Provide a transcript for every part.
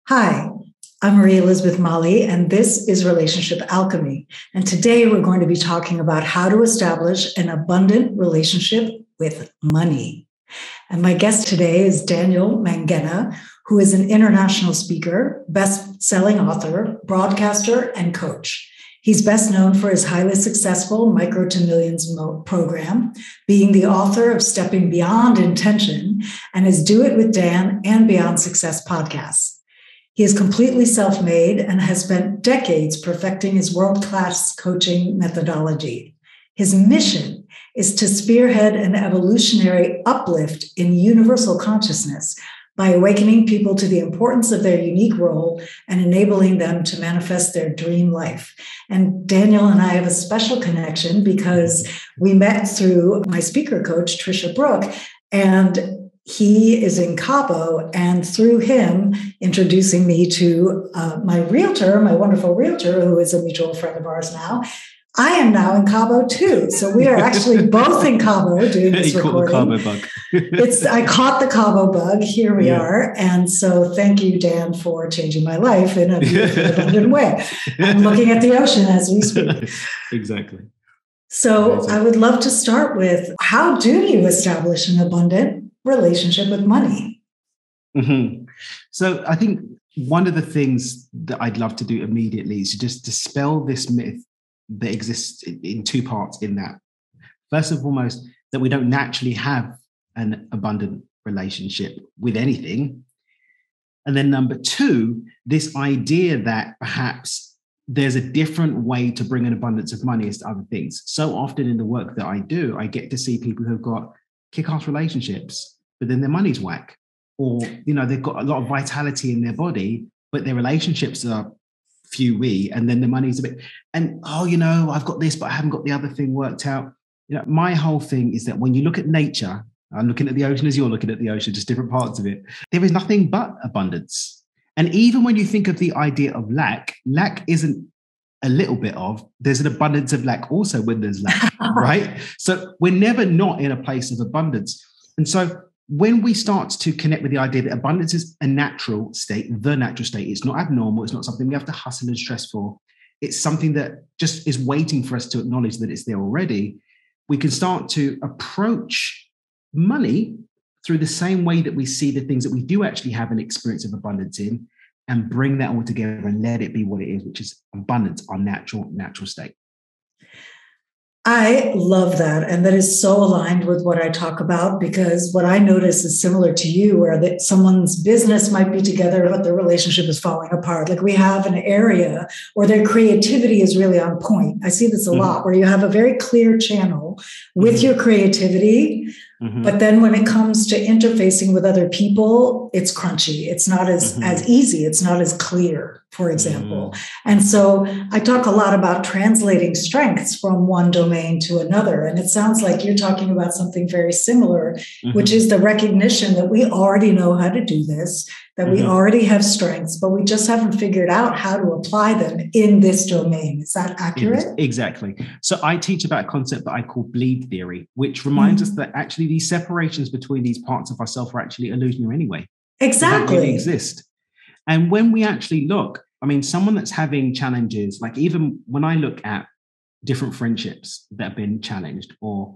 Hi, I'm Maria Elizabeth Molly, and this is Relationship Alchemy. And today we're going to be talking about how to establish an abundant relationship with money. And my guest today is Daniel Mangena, who is an international speaker, best-selling author, broadcaster, and coach. He's best known for his highly successful Micro to Millions program, being the author of Stepping Beyond Intention and his Do It with Dan and Beyond Success podcasts. He is completely self-made and has spent decades perfecting his world-class coaching methodology. His mission is to spearhead an evolutionary uplift in universal consciousness by awakening people to the importance of their unique role and enabling them to manifest their dream life. And Daniel and I have a special connection because we met through my speaker coach, Trisha Brook, and he is in Cabo, and through him introducing me to my realtor, my wonderful realtor, who is a mutual friend of ours now. I am now in Cabo too. So we are actually both in Cabo doing this recording. Caught the Cabo bug. I caught the Cabo bug. Here we are. And so thank you, Dan, for changing my life in a beautiful, abundant way. I'm looking at the ocean as we speak. Exactly. So I would love to start with, how do you establish an abundant relationship with money? Mm-hmm. So I think one of the things that I'd love to do immediately is to just dispel this myth that exists in two parts in that. First and foremost, that we don't naturally have an abundant relationship with anything. And then number two, this idea that perhaps there's a different way to bring an abundance of money as to other things. So often in the work that I do, I get to see people who've got kick-ass relationships, but then their money's whack. Or, they've got a lot of vitality in their body, but their relationships are few-wee, and then the money's a bit, and I've got this, but I haven't got the other thing worked out. My whole thing is that when you look at nature, I'm looking at the ocean as you're looking at the ocean, just different parts of it, there is nothing but abundance. And even when you think of the idea of lack isn't a little bit of, there's an abundance of lack also when there's lack, right? So we're never not in a place of abundance. And so when we start to connect with the idea that abundance is a natural state, the natural state, it's not abnormal, it's not something we have to hustle and stress for, it's something that just is waiting for us to acknowledge that it's there already, we can start to approach money through the same way that we see the things that we do actually have an experience of abundance in, and bring that all together and let it be what it is, which is abundance, our natural state. I love that. And that is so aligned with what I talk about, because what I notice is similar to you, where that someone's business might be together, but their relationship is falling apart. Like we have an area where their creativity is really on point. I see this a lot, where you have a very clear channel with your creativity. But then when it comes to interfacing with other people, it's crunchy. It's not as easy. It's not as clear, for example. And so I talk a lot about translating strengths from one domain to another. And it sounds like you're talking about something very similar, which is the recognition that we already know how to do this, that we already have strengths, but we just haven't figured out how to apply them in this domain. Is that accurate? Exactly. So I teach about a concept that I call bleed theory, which reminds us that actually these separations between these parts of ourselves are actually illusionary anyway. Exactly. They don't really exist. And when we actually look, someone that's having challenges, like even when I look at different friendships that have been challenged, or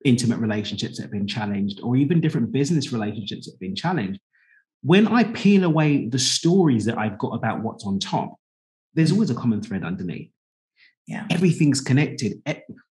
intimate relationships that have been challenged, or even different business relationships that have been challenged, when I peel away the stories that I've got about what's on top, there's always a common thread underneath. Yeah. Everything's connected.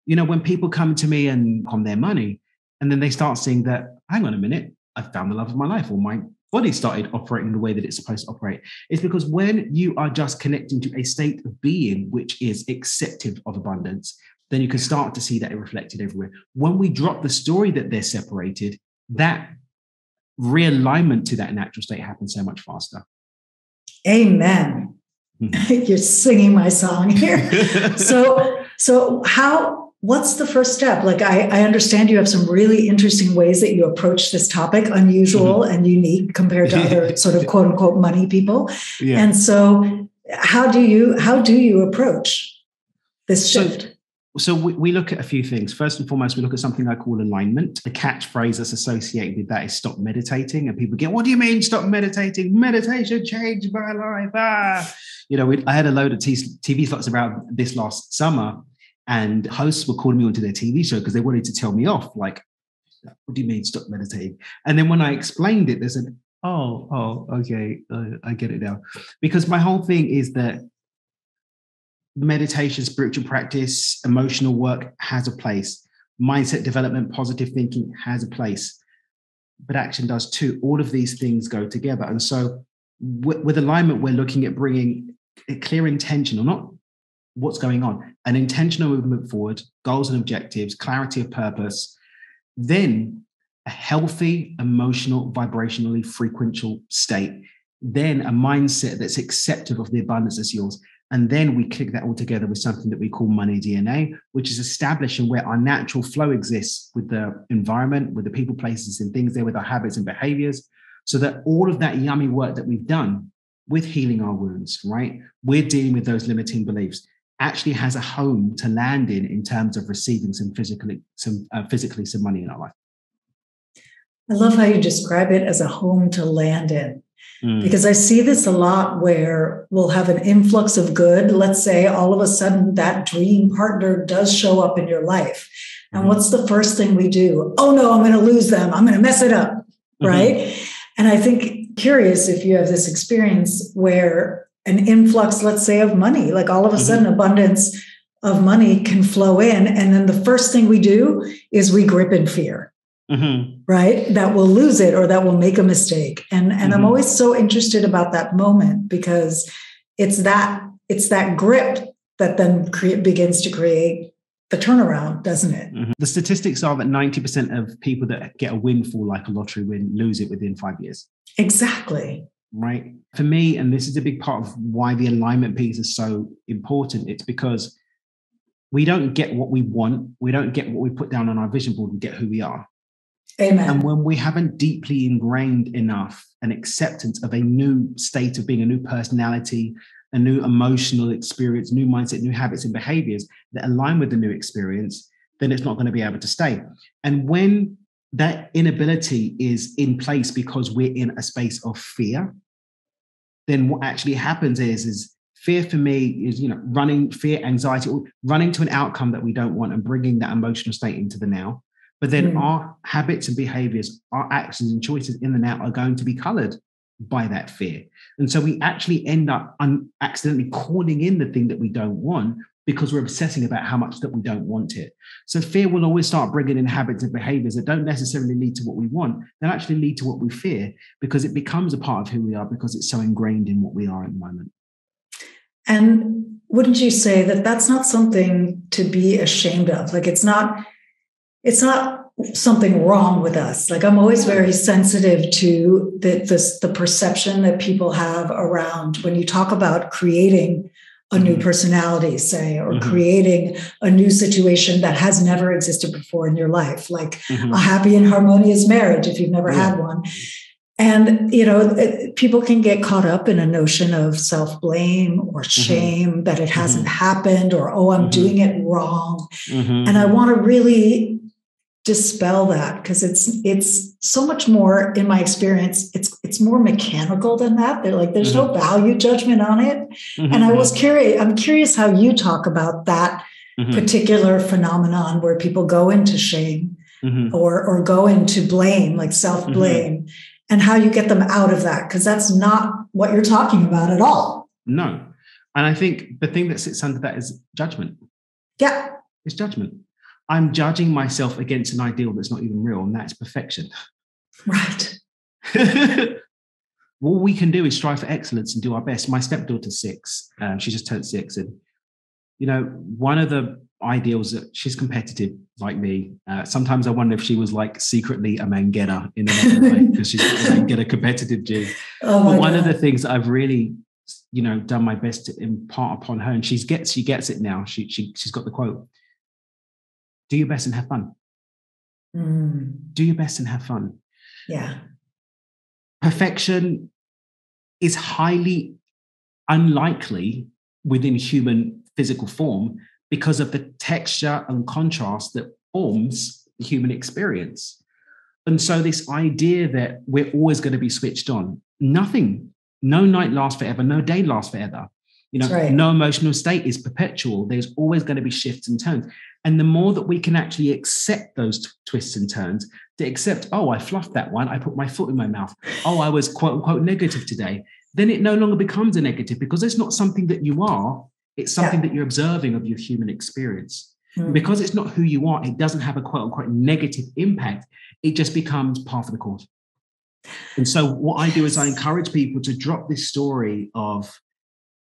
When people come to me and on their money, and then they start seeing that, hang on a minute, I found the love of my life, or my body started operating the way that it's supposed to operate. It's because when you are just connecting to a state of being which is acceptive of abundance, then you can start to see that reflected everywhere. When we drop the story that they're separated, that realignment to that natural state happens so much faster. Amen. You're singing my song here. So what's the first step? Like, I understand you have some really interesting ways that you approach this topic, unusual and unique compared to other sort of quote unquote money people. Yeah. And so how do you approach this shift? So we look at a few things. First and foremost, we look at something I call alignment. The catchphrase that's associated with that is stop meditating. And people get, what do you mean stop meditating? Meditation changed my life. I had a load of TV slots around this last summer, and hosts were calling me onto their TV show because they wanted to tell me off. Like, what do you mean stop meditating? And then when I explained it, they said, okay, I get it now. Because my whole thing is that meditation, spiritual practice, emotional work has a place. Mindset development, positive thinking has a place. But action does too. All of these things go together. And so with alignment, we're looking at bringing a clear intention, or not what's going on, an intentional movement forward, goals and objectives, clarity of purpose, then a healthy, emotional, vibrationally frequential state, then a mindset that's acceptive of the abundance that's yours. And then we click that all together with something that we call money DNA, which is establishing where our natural flow exists with the environment, with the people, places, and things there, with our habits and behaviors, so that all of that yummy work that we've done with healing our wounds, right? We're dealing with those limiting beliefs, actually has a home to land in terms of receiving some physically some money in our life. I love how you describe it as a home to land in. Because I see this a lot where we'll have an influx of good. Let's say all of a sudden that dream partner does show up in your life. And what's the first thing we do? Oh no, I'm going to lose them. I'm going to mess it up. Right. And I think curious if you have this experience where an influx, let's say, of money, like all of a sudden abundance of money can flow in. And then the first thing we do is we grip in fear. Right? That we'll lose it or that we'll make a mistake. And I'm always so interested about that moment because it's that grip that then begins to create the turnaround, doesn't it? The statistics are that 90% of people that get a windfall, like a lottery win, lose it within 5 years. Exactly. Right. For me, and this is a big part of why the alignment piece is so important, it's because we don't get what we want. We don't get what we put down on our vision board. We get who we are. Amen. And when we haven't deeply ingrained enough an acceptance of a new state of being, a new personality, a new emotional experience, new mindset, new habits and behaviors that align with the new experience, then it's not going to be able to stay. And when that inability is in place because we're in a space of fear, then what actually happens is fear for me is, running, fear, anxiety, running to an outcome that we don't want and bringing that emotional state into the now. But then our habits and behaviors, our actions and choices in the now are going to be colored by that fear. And so we actually end up accidentally calling in the thing that we don't want because we're obsessing about how much that we don't want it. So fear will always start bringing in habits and behaviors that don't necessarily lead to what we want. They'll actually lead to what we fear because it becomes a part of who we are because it's so ingrained in what we are at the moment. And wouldn't you say that that's not something to be ashamed of? Like it's not something wrong with us. Like I'm always very sensitive to the perception that people have around when you talk about creating a new personality, say, or creating a new situation that has never existed before in your life, like a happy and harmonious marriage, if you've never had one. And, people can get caught up in a notion of self-blame or shame that it hasn't happened or, oh, I'm doing it wrong. And I want to really dispel that because it's so much more, in my experience, it's more mechanical than that. There's no value judgment on it. And I'm curious how you talk about that particular phenomenon where people go into shame or go into blame, like self-blame, and how you get them out of that, because that's not what you're talking about at all. No. And I think the thing that sits under that is judgment. Yeah. It's judgment. I'm judging myself against an ideal that's not even real, and that's perfection. Right. What we can do is strive for excellence and do our best. My stepdaughter's 6. She just turned 6. And, one of the ideals that she's competitive like me. Sometimes I wonder if she was like secretly a man-getter in another way because she's a man-getter competitive gene. But one of the things I've really, done my best to impart upon her, and she gets it now. She's got the quote. Do your best and have fun. Do your best and have fun. Yeah. Perfection is highly unlikely within human physical form, because of the texture and contrast that forms the human experience. And so this idea that we're always going to be switched on, no night lasts forever, no day lasts forever. Right. No emotional state is perpetual. There's always going to be shifts and turns. And the more that we can actually accept those twists and turns, to accept, oh, I fluffed that one, I put my foot in my mouth, oh, I was quote unquote negative today, then it no longer becomes a negative, because it's not something that you are, it's something that you're observing of your human experience. Because it's not who you are, it doesn't have a quote unquote negative impact. It just becomes part of the course. And so what I do is I encourage people to drop this story of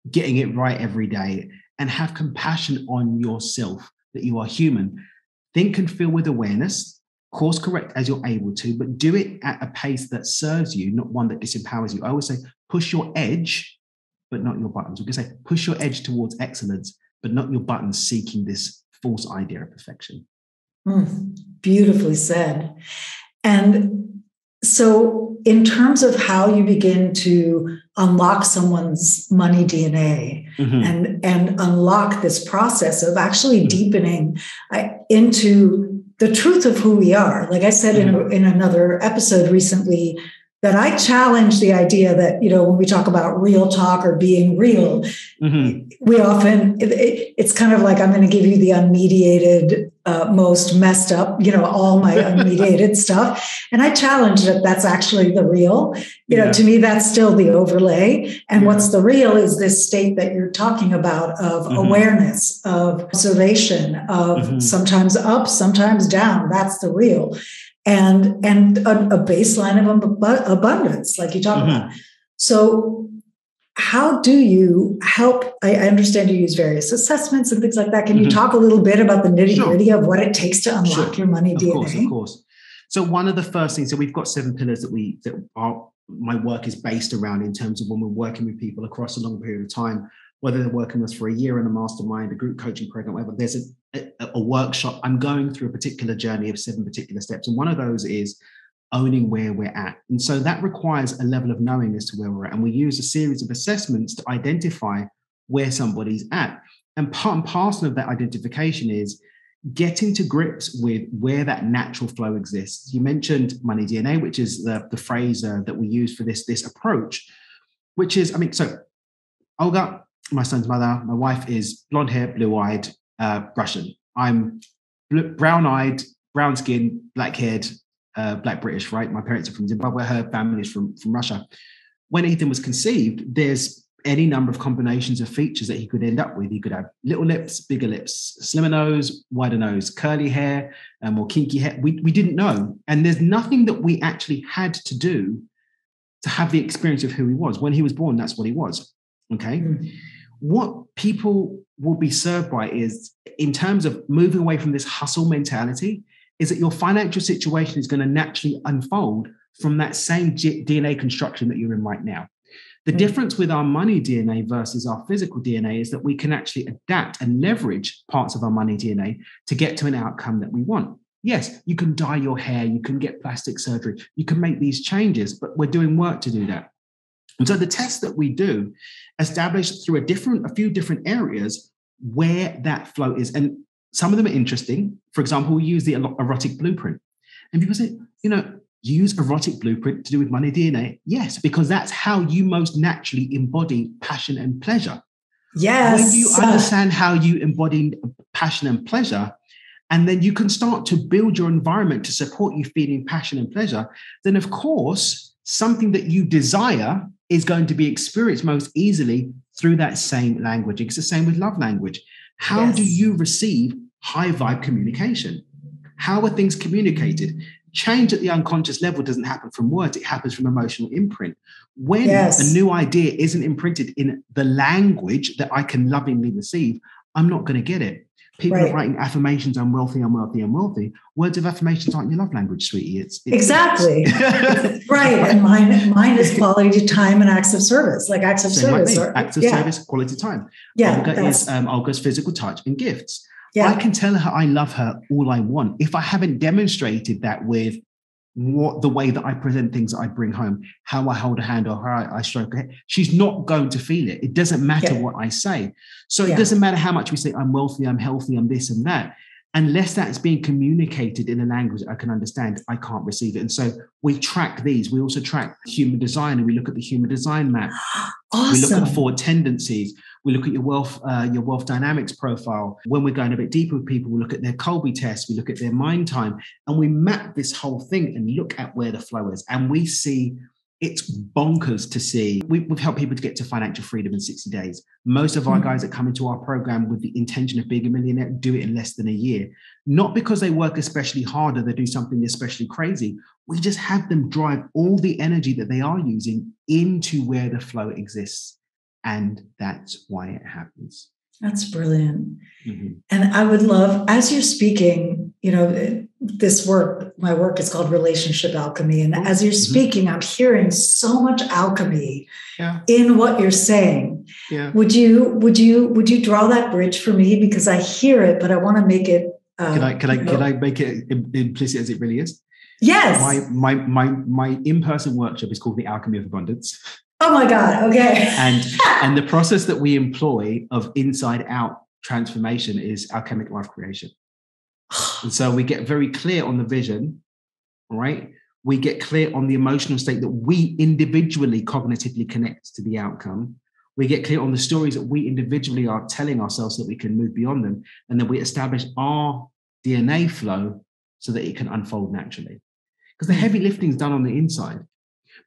getting it right every day and have compassion on yourself, that you are human. Think and feel with awareness, course correct as you're able to, but do it at a pace that serves you, not one that disempowers you. I always say, push your edge, but not your buttons. We can say, push your edge towards excellence, but not your buttons seeking this false idea of perfection. Beautifully said. And so in terms of how you begin to unlock someone's money DNA and unlock this process of actually deepening into the truth of who we are. Like I said in another episode recently, that I challenge the idea that, when we talk about real talk or being real, we often, it's kind of like, I'm going to give you the unmediated, most messed up, all my unmediated stuff. And I challenge that that's actually the real. To me, that's still the overlay. And what's the real is this state that you're talking about of awareness, of observation, of sometimes up, sometimes down. That's the real. And a baseline of abundance, like you talk about. So how do you help? I understand you use various assessments and things like that. Can you talk a little bit about the nitty-gritty of what it takes to unlock your money DNA? Of course. So one of the first things, so we've got 7 pillars my work is based around, in terms of when we're working with people across a long period of time, whether they're working with us for a year in a mastermind, a group coaching program, whatever. There's a workshop. I'm going through a particular journey of 7 particular steps. And one of those is owning where we're at. And so that requires a level of knowing as to where we're at. And we use a series of assessments to identify where somebody's at. And part and parcel of that identification is getting to grips with where that natural flow exists. You mentioned money DNA, which is the phrase that we use for this approach, which is, so Olga, my son's mother, my wife is blonde hair, blue-eyed, Russian. I'm brown-eyed, brown skin, black-haired, black British, right? My parents are from Zimbabwe, her family's from Russia. When Ethan was conceived, there's any number of combinations of features that he could end up with. He could have little lips, bigger lips, slimmer nose, wider nose, curly hair, more kinky hair. We didn't know. And there's nothing that we actually had to do to have the experience of who he was. When he was born, that's what he was. Okay? What people will be served by is, in terms of moving away from this hustle mentality, is that your financial situation is going to naturally unfold from that same DNA construction that you're in right now. The difference with our money DNA versus our physical DNA is that we can actually adapt and leverage parts of our money DNA to get to an outcome that we want. Yes, you can dye your hair, you can get plastic surgery, you can make these changes, but we're doing work to do that. And so the tests that we do establish through a few different areas where that flow is. And some of them are interesting. For example, we use the erotic blueprint. And people say, use erotic blueprint to do with money DNA. Yes, because that's how you most naturally embody passion and pleasure. Yes. When you understand how you embody passion and pleasure, and then you can start to build your environment to support you feeling passion and pleasure, then of course, something that you desire is going to be experienced most easily through that same language. It's the same with love language. How do you receive high vibe communication? How are things communicated? Change at the unconscious level doesn't happen from words, it happens from emotional imprint. When a new idea isn't imprinted in the language that I can lovingly receive, I'm not going to get it. People are writing affirmations, I'm wealthy, I'm wealthy, I'm wealthy. Words of affirmations aren't your love language, sweetie. It's exactly. Right. And mine is quality time and acts of service, like acts of service. Acts of service, quality time. Yeah. Olga is Olga's physical touch and gifts. Yeah. I can tell her I love her all I want. If I haven't demonstrated that with what the way that I present things that I bring home, how I hold a hand or how I stroke a head, she's not going to feel it. It doesn't matter what I say. So it doesn't matter how much we say, I'm wealthy, I'm healthy, I'm this and that. Unless that's being communicated in a language I can understand, I can't receive it. And so we track these. We also track human design, and we look at the human design map. Awesome. We look at 4 tendencies. We look at your wealth dynamics profile. When we're going a bit deeper with people, we look at their Colby test. We look at their mind time, and we map this whole thing and look at where the flow is. And we see it's bonkers to see. We've helped people to get to financial freedom in 60 days. Most of our guys that come into our program with the intention of being a millionaire do it in less than a year. Not because they work especially hard or they do something especially crazy. We just have them drive all the energy that they are using into where the flow exists. And that's why it happens. That's brilliant. Mm-hmm. And I would love, as you're speaking, my work is called Relationship Alchemy. And as you're speaking, I'm hearing so much alchemy in what you're saying. Yeah. Would you draw that bridge for me? Because I hear it, but I want to make it. Can I make it implicit as it really is? Yes. My in-person workshop is called the Alchemy of Abundance. Oh my God. Okay. And the process that we employ of inside out transformation is alchemic life creation. And so we get very clear on the vision, right? We get clear on the emotional state that we individually cognitively connect to the outcome. We get clear on the stories that we individually are telling ourselves so that we can move beyond them. And then we establish our DNA flow so that it can unfold naturally. Because the heavy lifting is done on the inside.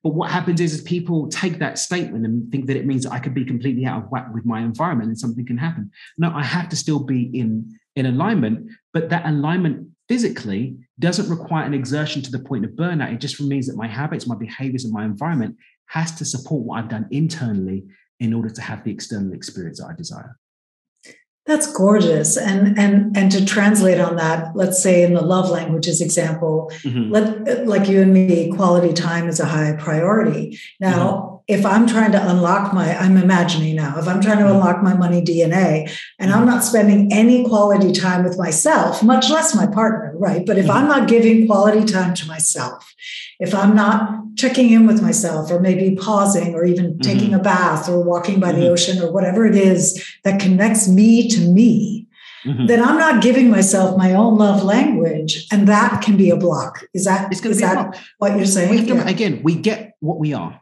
But what happens is people take that statement and think that it means that I could be completely out of whack with my environment and something can happen. No, I have to still be in alignment, but that alignment physically doesn't require an exertion to the point of burnout. It just means that my habits, my behaviors, and my environment has to support what I've done internally in order to have the external experience that I desire. That's gorgeous. And to translate on that, let's say in the love languages example, like you and me, quality time is a high priority. Now, if I'm trying to unlock I'm imagining now, if I'm trying to unlock my money DNA and I'm not spending any quality time with myself, much less my partner, right? But if I'm not giving quality time to myself, if I'm not checking in with myself or maybe pausing or even taking a bath or walking by the ocean or whatever it is that connects me to me, then I'm not giving myself my own love language. And that can be a block. Is that what you're saying? Again, we get what we are.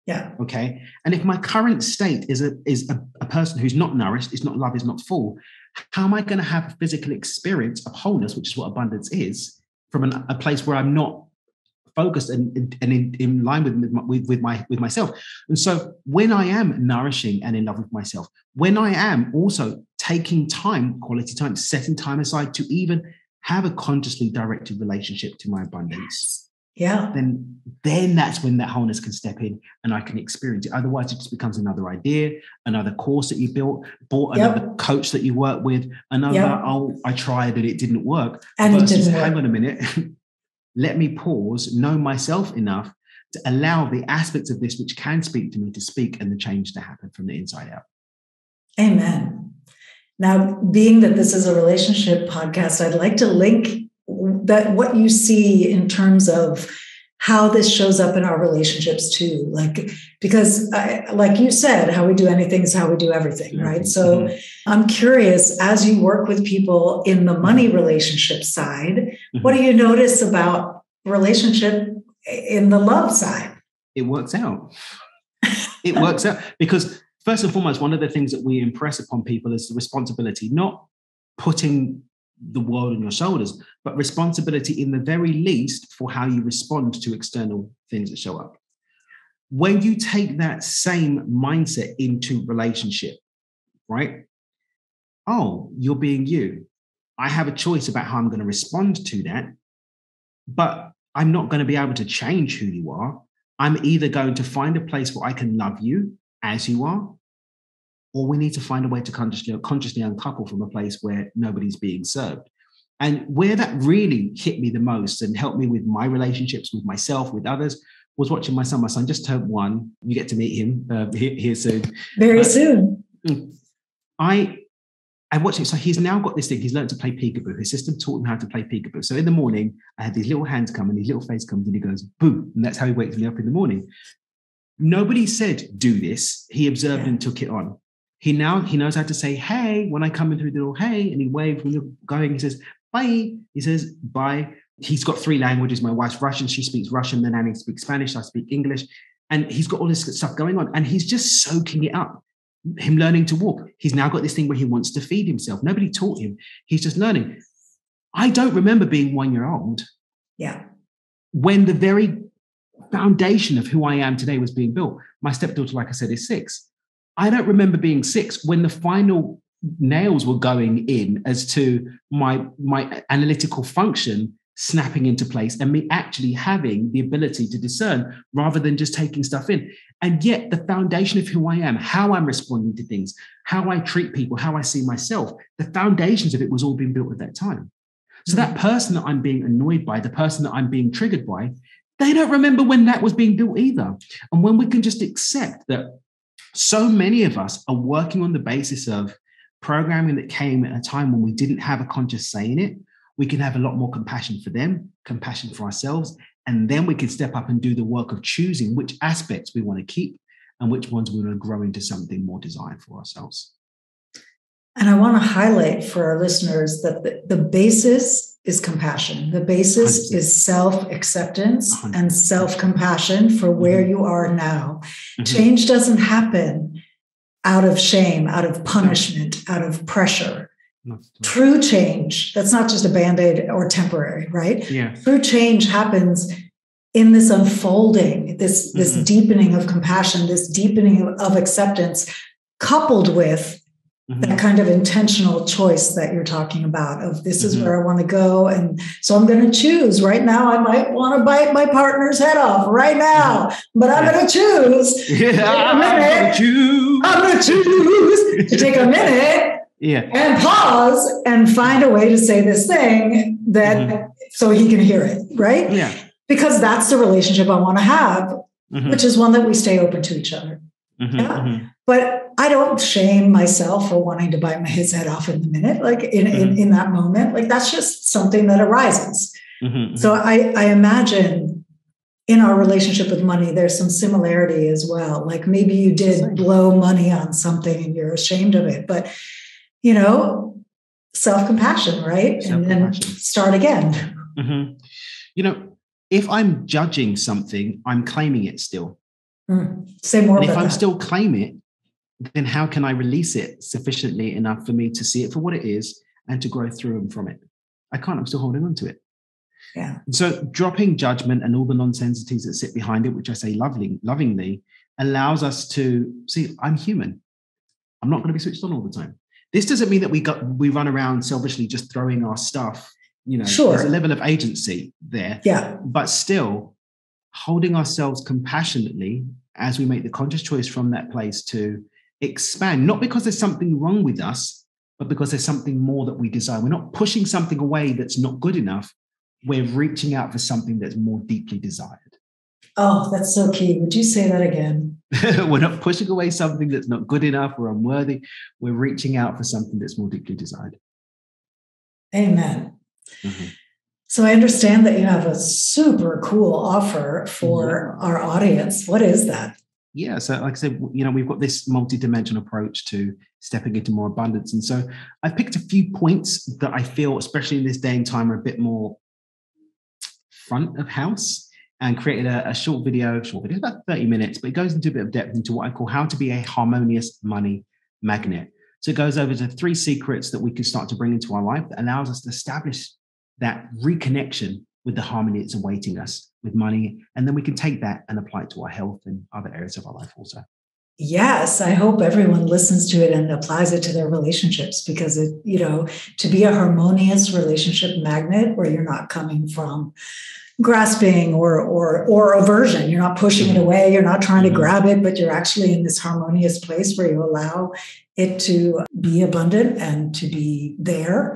Yeah. Okay. And if my current state is a person who's not nourished, is not loved, is not full, how am I going to have a physical experience of wholeness, which is what abundance is, from a place where I'm not focused and in line with myself? And so when I am nourishing and in love with myself, when I am also taking time, quality time, setting time aside to even have a consciously directed relationship to my abundance, then that's when that wholeness can step in and I can experience it. Otherwise, it just becomes another idea, another course that you bought another coach that you work with, another, I tried and it didn't work. And versus, it didn't work. Hang on a minute, let me pause, know myself enough to allow the aspects of this which can speak to me to speak and the change to happen from the inside out. Amen. Now, being that this is a relationship podcast, I'd like to link that what you see in terms of how this shows up in our relationships too. Because like you said, how we do anything is how we do everything, right? So I'm curious, as you work with people in the money relationship side, what do you notice about relationship in the love side? It works out. It works out because first and foremost, one of the things that we impress upon people is the responsibility, not putting the world on your shoulders, but responsibility in the very least for how you respond to external things that show up. When you take that same mindset into relationship, right? Oh, you're being you. I have a choice about how I'm going to respond to that, but I'm not going to be able to change who you are. I'm either going to find a place where I can love you as you are, or we need to find a way to consciously uncouple from a place where nobody's being served. And where that really hit me the most and helped me with my relationships with myself, with others, was watching my son. My son just turned 1. You get to meet him here soon. Very soon. I watched it. So he's now got this thing. He's learned to play peekaboo. His system taught him how to play peekaboo. So in the morning, I had these little hands come and his little face comes and he goes, boo. And that's how he wakes me up in the morning. Nobody said, do this. He observed and took it on. He knows how to say, hey, when I come in through the door, hey, and he waves when you're going. He says, bye. He says, bye. He's got 3 languages. My wife's Russian. She speaks Russian. The nanny speaks Spanish. I speak English. And he's got all this stuff going on. And he's just soaking it up. Him learning to walk. He's now got this thing where he wants to feed himself. Nobody taught him. He's just learning. I don't remember being 1 year old. Yeah. When the very foundation of who I am today was being built. My stepdaughter, like I said, is 6. I don't remember being 6 when the final nails were going in as to my analytical function snapping into place and me actually having the ability to discern rather than just taking stuff in. And yet the foundation of who I am, how I'm responding to things, how I treat people, how I see myself, the foundations of it was all being built at that time. So that person that I'm being annoyed by, the person that I'm being triggered by, they don't remember when that was being built either. And when we can just accept that so many of us are working on the basis of programming that came at a time when we didn't have a conscious say in it, we can have a lot more compassion for them, compassion for ourselves, and then we can step up and do the work of choosing which aspects we want to keep and which ones we want to grow into something more desired for ourselves. And I want to highlight for our listeners that the basis is compassion. The basis 100%. Is self-acceptance 100%. And self-compassion for where you are now. Change doesn't happen out of shame, out of punishment, out of pressure. True change, that's not just a Band-Aid or temporary, right? Yeah. True change happens in this unfolding, this deepening of compassion, this deepening of acceptance, coupled with that kind of intentional choice that you're talking about of this is where I want to go. And so I'm going to choose right now. I might want to bite my partner's head off right now, but I'm going to choose. I'm going to choose to take a minute. And pause and find a way to say this thing that so he can hear it, right? Yeah. Because that's the relationship I want to have, which is one that we stay open to each other. But I don't shame myself for wanting to bite his head off in the minute, like in that moment. Like that's just something that arises. So I imagine in our relationship with money, there's some similarity as well. Like maybe you did blow money on something and you're ashamed of it, but self-compassion, right? And then start again. If I'm judging something, I'm claiming it still. Say more about that. If I'm that. Still claim it, then how can I release it sufficiently enough for me to see it for what it is and to grow through and from it? I can't. I'm still holding on to it. Yeah. So dropping judgment and all the nonsensities that sit behind it, which I say lovingly, allows us to see I'm human. I'm not going to be switched on all the time. This doesn't mean that we run around selfishly just throwing our stuff. Sure. There's a level of agency there. Yeah. But still holding ourselves compassionately as we make the conscious choice from that place to expand, not because there's something wrong with us, but because there's something more that we desire. We're not pushing something away that's not good enough. We're reaching out for something that's more deeply desired. Oh, that's so key. Would you say that again? We're not pushing away something that's not good enough or unworthy. We're reaching out for something that's more deeply desired. Amen. So I understand that you have a super cool offer for our audience. What is that? Yeah. So like I said, we've got this multi-dimensional approach to stepping into more abundance. And so I've picked a few points that I feel, especially in this day and time, are a bit more front of house, and created a short video, about 30 minutes, but it goes into a bit of depth into what I call how to be a harmonious money magnet. So it goes over to 3 secrets that we can start to bring into our life that allows us to establish that reconnection with the harmony that's awaiting us with money. And then we can take that and apply it to our health and other areas of our life also. Yes, I hope everyone listens to it and applies it to their relationships, because to be a harmonious relationship magnet where you're not coming from grasping or aversion. You're not pushing it away. You're not trying to grab it, but you're actually in this harmonious place where you allow it to be abundant and to be there.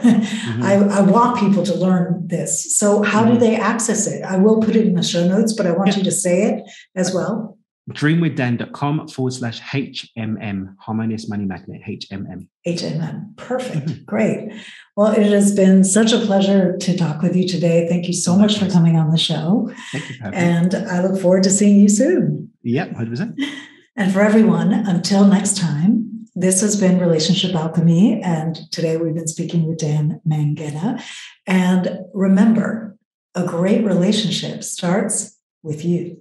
I want people to learn this. So how do they access it? I will put it in the show notes, but I want you to say it as well. dreamwithdan.com/HMM, Harmonious Money Magnet, HMM. HMM. Perfect. Great. Well, it has been such a pleasure to talk with you today. Thank you so much for coming on the show. Thank you for having me. And I look forward to seeing you soon. Yep, 100%. And for everyone, until next time, this has been Relationship Alchemy. And today we've been speaking with Dan Mangena. And remember, a great relationship starts with you.